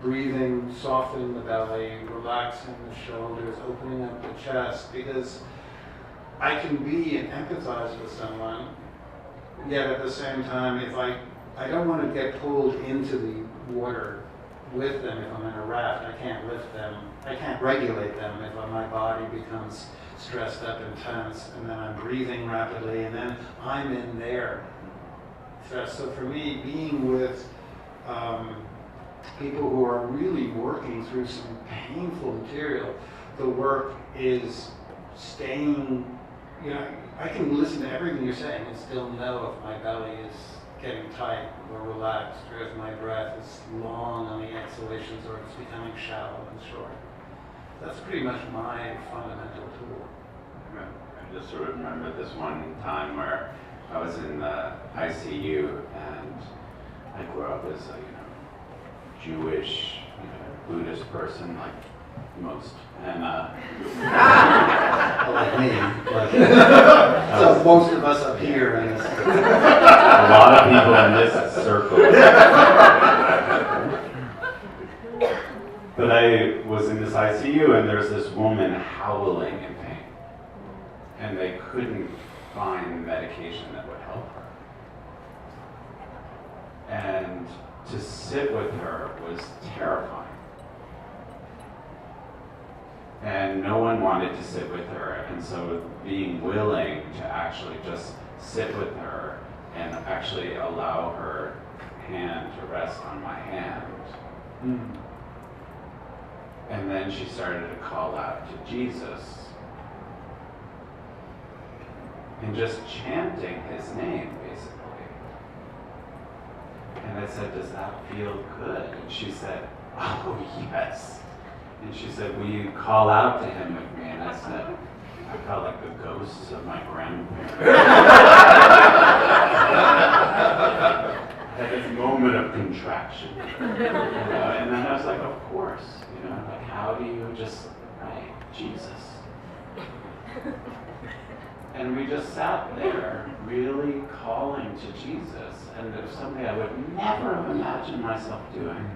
breathing, softening the belly, relaxing the shoulders, opening up the chest, because I can be and empathize with someone, yet at the same time, if I don't want to get pulled into the water with them if I'm in a raft. I can't lift them. I can't regulate them if my body becomes stressed up and tense, and then I'm breathing rapidly, and then I'm in their stress. So for me, being with people who are really working through some painful material, the work is staying, I can listen to everything you're saying and still know if my belly is getting tight or relaxed, or if my breath is long on the exhalations or it's becoming shallow and short. That's pretty much my fundamental tool. I just sort of remember this one time where I was in the ICU and I grew up as a Jewish, Buddhist person, like most, and like me, so most of us up here, and a lot of people in this circle. But I was in this ICU and there's this woman howling in pain, and they couldn't find medication that would help her. And to sit with her was terrifying. And no one wanted to sit with her, and so being willing to actually just sit with her and actually allow her hand to rest on my hand. And then she started to call out to Jesus and just chanting his name, basically. And I said, "Does that feel good?" And she said, "Oh, yes." And she said, "Will you call out to him with me?" And I said, I felt like the ghosts of my grandparents. Had this moment of contraction. And then I was like, of course, like how do you just, right, Jesus. And we just sat there really calling to Jesus. And it was something I would never have imagined myself doing.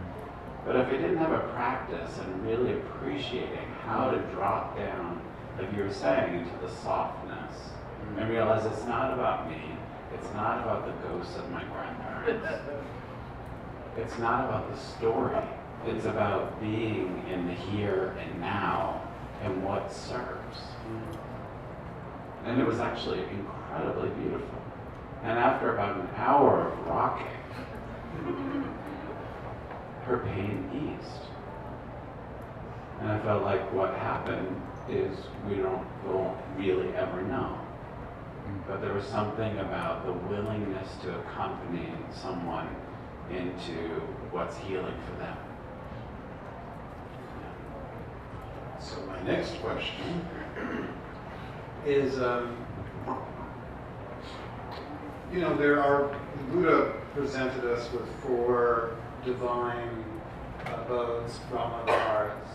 But if I didn't have a practice and really appreciating how to drop down like you were saying, into the softness, and realize it's not about me, it's not about the ghosts of my grandparents, it's not about the story, it's about being in the here and now and what serves. And it was actually incredibly beautiful. And after about an hour of rocking, her pain eased. And I felt like what happened is we don't really ever know. But there was something about the willingness to accompany someone into what's healing for them. So my next question is, Buddha presented us with 4 divine abodes, brahmaviharas.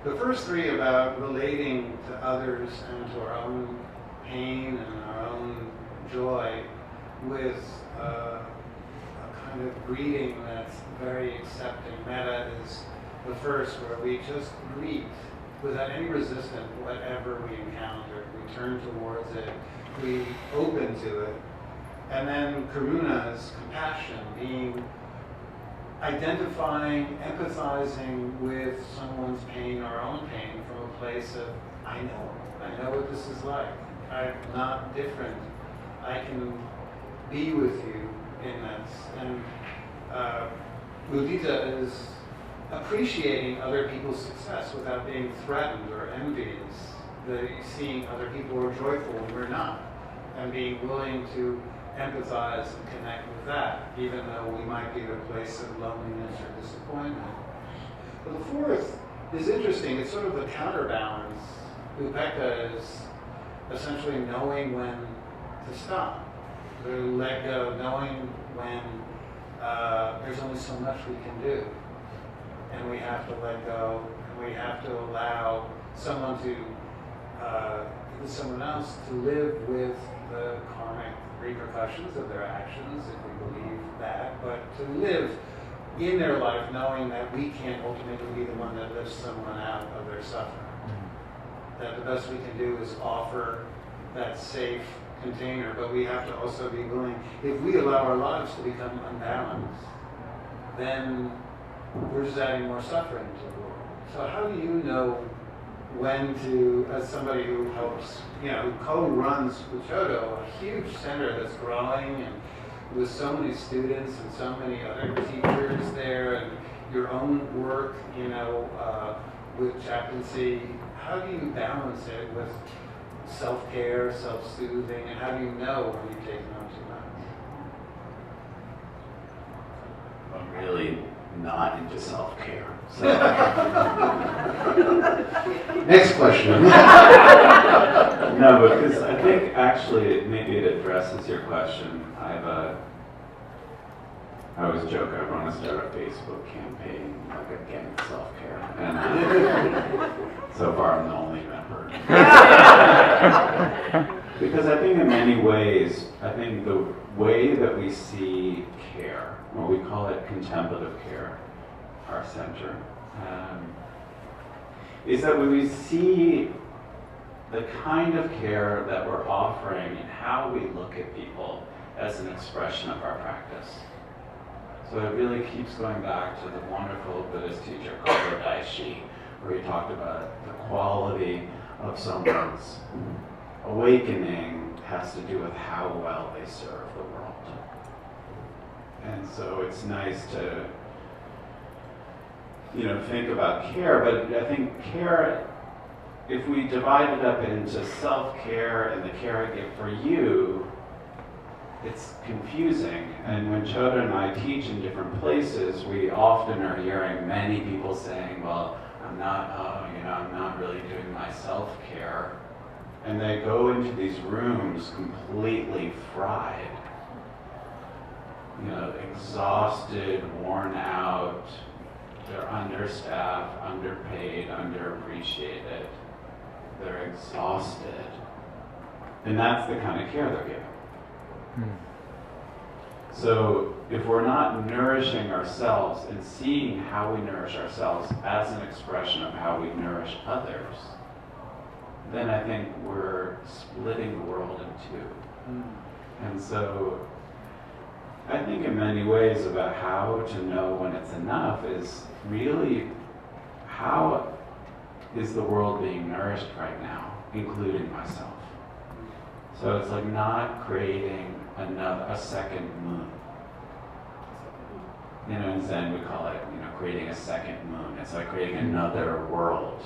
The first 3 about relating to others and to our own pain and our own joy with a kind of greeting that's very accepting. Metta is the first, where we just greet without any resistance whatever we encounter. We turn towards it, we open to it. And then karuna is compassion, being identifying, empathizing with someone's pain, our own pain, from a place of, I know what this is like. I'm not different. I can be with you in this. And mudita is appreciating other people's success without being threatened or envious. Seeing other people are joyful when we're not, and being willing to empathize and connect with that, even though we might be in a place of loneliness or disappointment. But the fourth is interesting. It's sort of the counterbalance. Upekkha is essentially knowing when to stop, to let go, knowing when there's only so much we can do, and we have to let go, and we have to allow someone else to live with the karmic repercussions of their actions, if we believe that, but to live in their life knowing that we can't ultimately be the one that lifts someone out of their suffering. That the best we can do is offer that safe container, but we have to also be willing, if we allow our lives to become unbalanced, then we're just adding more suffering to the world. So how do you know when to, as somebody who helps, who co-runs Uchodo, a huge center that's growing and with so many students and so many other teachers there, and your own work, with chaplaincy, how do you balance it with self-care, self-soothing, and how do you know when you've taken on too much? I'm really not into self-care. So. Next question. No, because I think actually maybe it addresses your question. I always joke I want to start a Facebook campaign like against self-care, and so far I'm the only member. Because I think in many ways, the way that we see care, or we call it contemplative care, our center, is that when we see the kind of care that we're offering and how we look at people as an expression of our practice. So it really keeps going back to the wonderful Buddhist teacher Korda Daishi, where he talked about the quality of someone's awakening has to do with how well they serve the world. And so it's nice to think about care, but I think care, if we divide it up into self-care and the care I give for you, it's confusing. And when Choda and I teach in different places, we often are hearing many people saying, well, I'm not really doing my self-care. And they go into these rooms completely fried, exhausted, worn out. They're understaffed, underpaid, underappreciated. They're exhausted. And that's the kind of care they're giving. So if we're not nourishing ourselves and seeing how we nourish ourselves as an expression of how we nourish others, then I think we're splitting the world in two. And so I think in many ways about how to know when it's enough is really how is the world being nourished right now, including myself. So it's like not creating a second moon. You know, in Zen we call it, creating a second moon. It's like creating another world.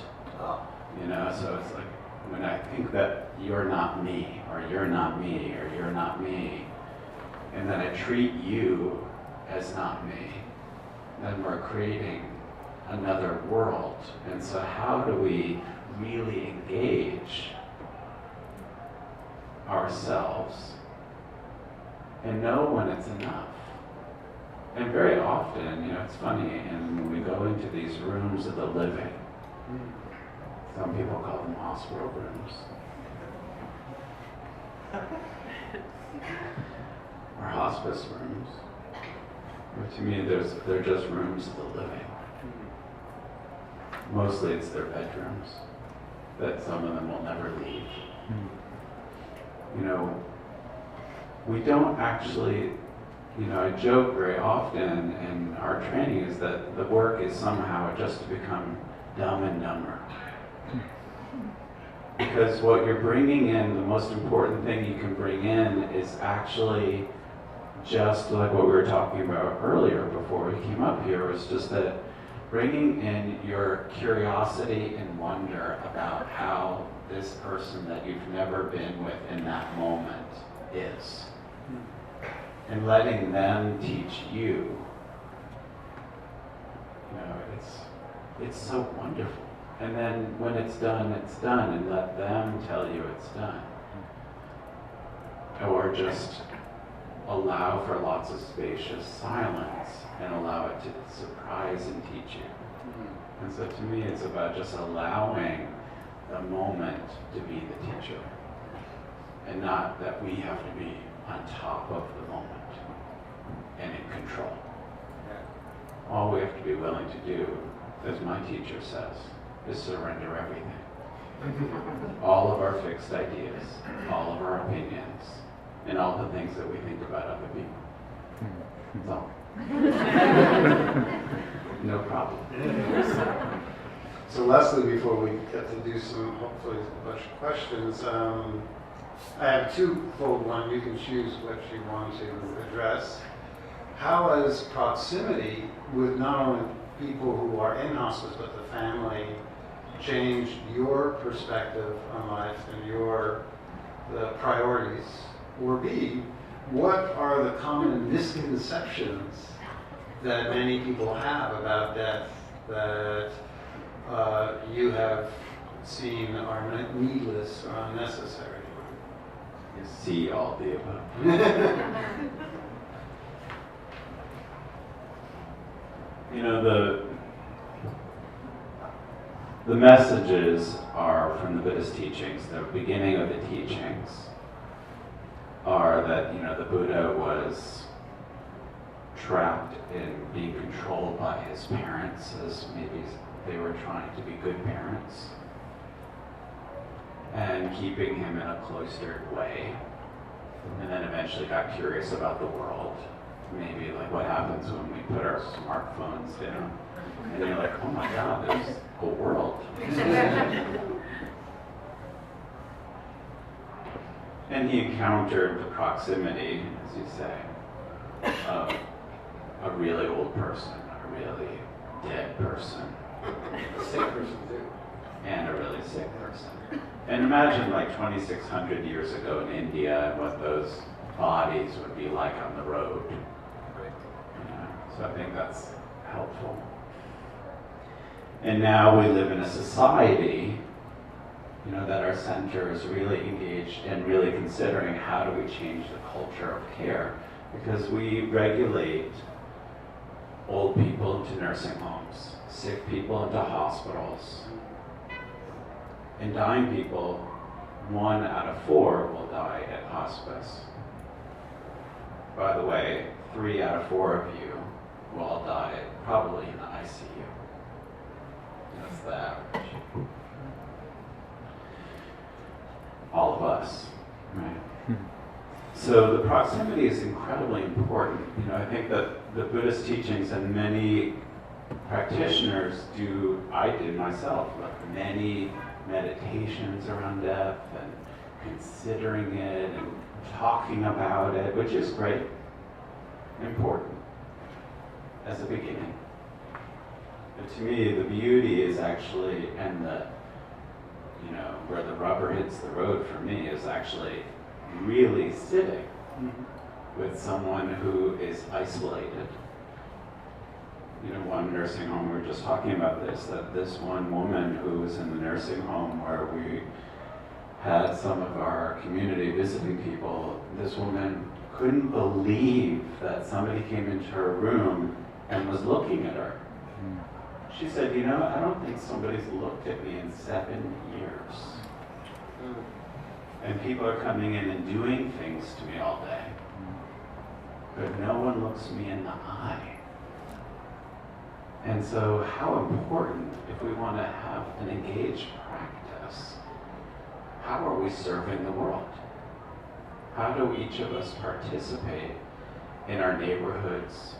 You know, so it's like when I think that you're not me, or you're not me, or you're not me, and then I treat you as not me, then we're creating another world. And so how do we really engage ourselves and know when it's enough? And very often, it's funny, and when we go into these rooms of the living, some people call them hospital rooms, or hospice rooms, or to me they're just rooms of the living. Mostly it's their bedrooms, that some of them will never leave. We don't actually, I joke very often in our training is that the work is somehow just to become dumb and dumber. Because what you're bringing in, the most important thing you can bring in is actually just like what we were talking about earlier before we came up here, was just that bringing in your curiosity and wonder about how this person that you've never been with in that moment is. And letting them teach you. It's so wonderful. And then when it's done, and let them tell you it's done. Or just allow for lots of spacious silence and allow it to surprise and teach you. And so to me, it's about just allowing the moment to be the teacher. And not that we have to be on top of the moment and in control. All we have to be willing to do, as my teacher says, is surrender everything. All of our fixed ideas, all of our opinions, and all the things that we think about other people. That's all. No problem. So Leslie, before we get to do some, hopefully, a bunch of questions, I have twofold. One, you can choose what you want to address. How has proximity with not only people who are in hospice, but the family, changed your perspective on life and the priorities? Or B, what are the common misconceptions that many people have about death that you have seen are needless or unnecessary? You see all the above. The messages are from the Buddhist teachings. The beginning of the teachings are that, the Buddha was trapped in being controlled by his parents, as maybe they were trying to be good parents, and keeping him in a cloistered way, and then eventually got curious about the world. Maybe like what happens when we put our smartphones down, and you're like, oh my God, there's a world. And he encountered the proximity, as you say, of a really old person, a really dead person, A sick person too. and a really sick person. And imagine like 2,600 years ago in India and what those bodies would be like on the road. So I think that's helpful. And now we live in a society, that our center is really engaged and really considering how do we change the culture of care, because we regulate old people into nursing homes, sick people into hospitals, and dying people, 1 out of 4 will die at hospice. By the way, 3 out of 4 of you will all die probably in the ICU. That's the average. So the proximity is incredibly important. You know, I think that the Buddhist teachings and many practitioners do, I did myself, like many meditations around death and considering it and talking about it, which is great, important as a beginning. But to me, the beauty is actually, and the, you know, where the rubber hits the road for me is actually really sitting with someone who is isolated. You know, one nursing home, we were just talking about this, that this one woman who was in the nursing home where we had some of our community visiting people, this woman couldn't believe that somebody came into her room and was looking at her. She said, you know, I don't think somebody's looked at me in 7 years. And people are coming in and doing things to me all day. But no one looks me in the eye. And so how important, if we want to have an engaged practice, how are we serving the world? How do each of us participate in our neighborhoods,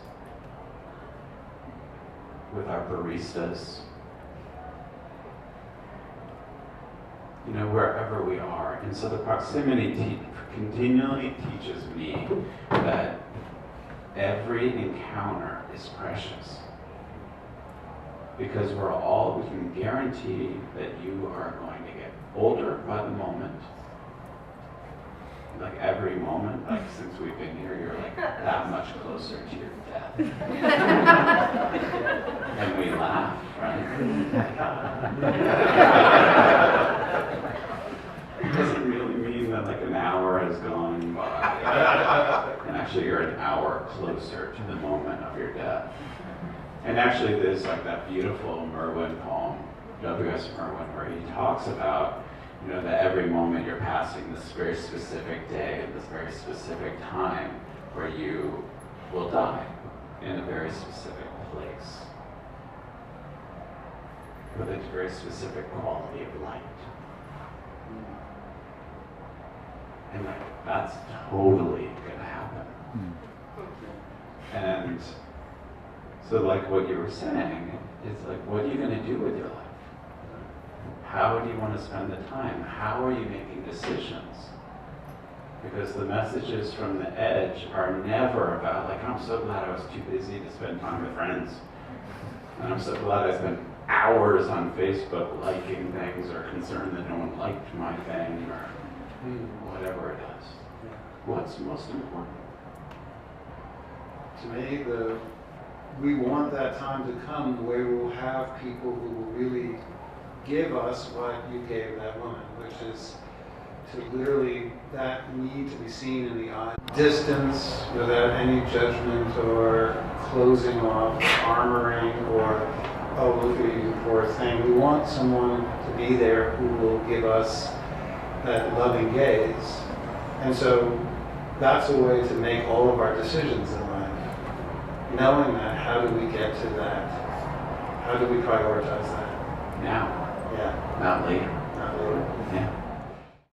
with our baristas, you know, wherever we are. And so the proximity continually teaches me that every encounter is precious. Because we can guarantee that you are going to get older by the moment. Like every moment, like since we've been here, you're like that much closer to your death. And we laugh, right? It doesn't really mean that like an hour has gone by. And actually you're an hour closer to the moment of your death. And actually there's like that beautiful Merwin poem, W.S. Merwin, where he talks about, you know, that every moment you're passing this very specific day and this very specific time where you will die in a very specific place with a very specific quality of light. And like, that's totally gonna happen. And so like what you were saying is like, what are you gonna do with your life? How do you want to spend the time? How are you making decisions? Because the messages from the edge are never about like, I'm so glad I was too busy to spend time with friends. And I'm so glad I spent hours on Facebook liking things or concerned that no one liked my thing or whatever it is. What's most important? To me, we want that time to come where we will have people who will really give us what you gave that woman, which is to literally that need to be seen in the eye. Distance without any judgment or closing off, armoring, or, oh, look at you, poor thing. We want someone to be there who will give us that loving gaze. And so that's a way to make all of our decisions in life. Knowing that, how do we get to that? How do we prioritize that? Now. Yeah. Not later.